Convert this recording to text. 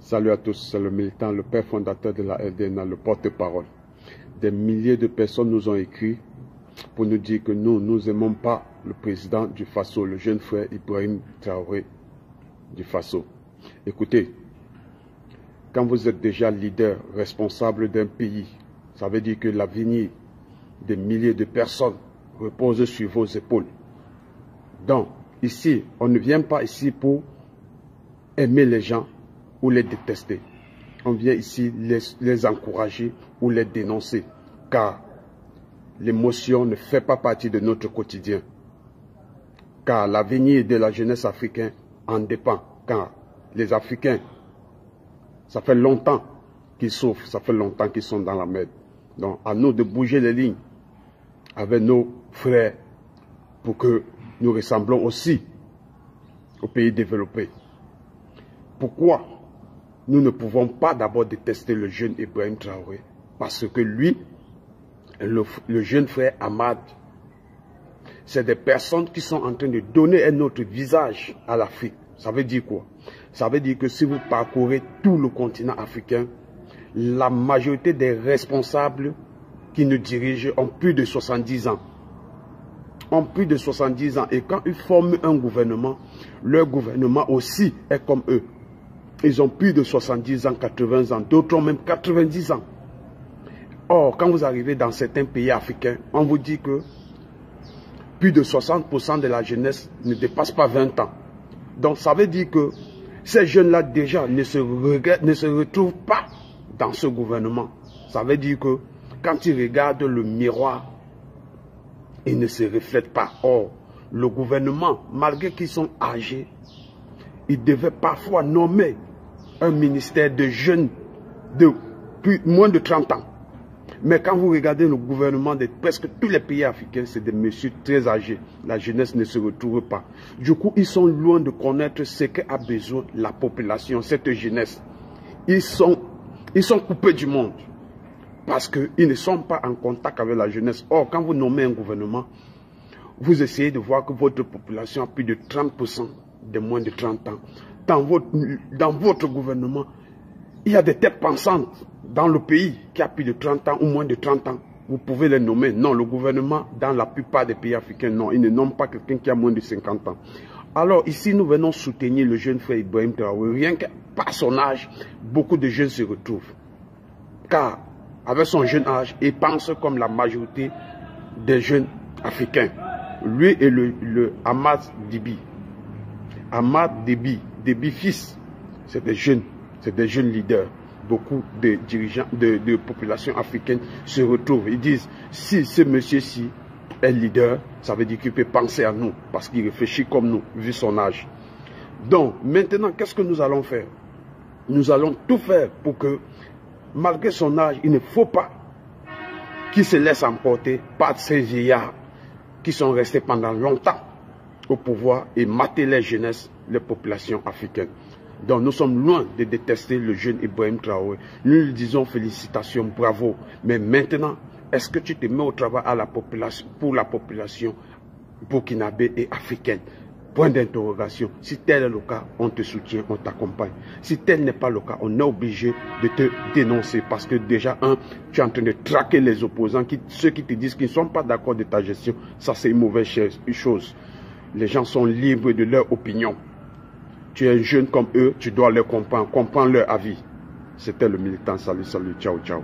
Salut à tous, c'est le militant, le père fondateur de la LDNA, le porte-parole. Des milliers de personnes nous ont écrit pour nous dire que nous n'aimons pas le président du Faso, le jeune frère Ibrahim Traoré du Faso. Écoutez, quand vous êtes déjà leader, responsable d'un pays, ça veut dire que l'avenir des milliers de personnes repose sur vos épaules. Donc, ici, on ne vient pas ici pour aimer les gens ou les détester. On vient ici les encourager ou les dénoncer, car l'émotion ne fait pas partie de notre quotidien. Car l'avenir de la jeunesse africaine en dépend. Car les Africains, ça fait longtemps qu'ils souffrent, ça fait longtemps qu'ils sont dans la merde. Donc, à nous de bouger les lignes avec nos frères pour que nous ressemblons aussi aux pays développés. Pourquoi nous ne pouvons pas d'abord détester le jeune Ibrahim Traoré? Parce que lui, le jeune frère Ahmad, c'est des personnes qui sont en train de donner un autre visage à l'Afrique. Ça veut dire quoi? Ça veut dire que si vous parcourez tout le continent africain, la majorité des responsables qui nous dirigent ont plus de 70 ans. Ont plus de 70 ans. Et quand ils forment un gouvernement, leur gouvernement aussi est comme eux. Ils ont plus de 70 ans, 80 ans, d'autres ont même 90 ans. Or, quand vous arrivez dans certains pays africains, on vous dit que plus de 60% de la jeunesse ne dépasse pas 20 ans. Donc, ça veut dire que ces jeunes-là, déjà, ne se retrouvent pas dans ce gouvernement. Ça veut dire que quand ils regardent le miroir, ils ne se reflètent pas. Or, le gouvernement, malgré qu'ils sont âgés, ils devaient parfois nommer un ministère de jeunes de moins de 30 ans. Mais quand vous regardez le gouvernement de presque tous les pays africains, c'est des messieurs très âgés. La jeunesse ne se retrouve pas. Du coup, ils sont loin de connaître ce qu'a besoin la population, cette jeunesse. Ils sont coupés du monde parce qu'ils ne sont pas en contact avec la jeunesse. Or, quand vous nommez un gouvernement, vous essayez de voir que votre population a plus de 30% de moins de 30 ans. Dans votre gouvernement, il y a des têtes pensantes dans le pays qui a plus de 30 ans ou moins de 30 ans. Vous pouvez les nommer. Non, le gouvernement, dans la plupart des pays africains, non, ils ne nomment pas quelqu'un qui a moins de 50 ans. Alors ici, nous venons soutenir le jeune frère Ibrahim Traoré. Rien que par son âge, beaucoup de jeunes se retrouvent. Car, avec son jeune âge, il pense comme la majorité des jeunes africains. Lui et le Ahmad Déby. Ahmad Déby fils, c'est des jeunes leaders. Beaucoup de dirigeants de populations africaines se retrouvent. Ils disent, si ce monsieur-ci est leader, ça veut dire qu'il peut penser à nous, parce qu'il réfléchit comme nous, vu son âge. Donc, maintenant, qu'est-ce que nous allons faire? Nous allons tout faire pour que, malgré son âge, il ne faut pas qu'il se laisse emporter par ces vieillards qui sont restés pendant longtemps au pouvoir et mater les jeunesses, les populations africaines. Donc nous sommes loin de détester le jeune Ibrahim Traoré. Nous lui disons félicitations, bravo. Mais maintenant, est-ce que tu te mets au travail à la population, pour la population burkinabé et africaine? Point d'interrogation. Si tel est le cas, on te soutient, on t'accompagne. Si tel n'est pas le cas, on est obligé de te dénoncer. Parce que déjà, tu es en train de traquer les opposants, ceux qui te disent qu'ils ne sont pas d'accord de ta gestion. Ça, c'est une mauvaise chose. Les gens sont libres de leur opinion. Tu es jeune comme eux, tu dois les comprendre leur avis. C'était le militant. Salut, ciao, ciao.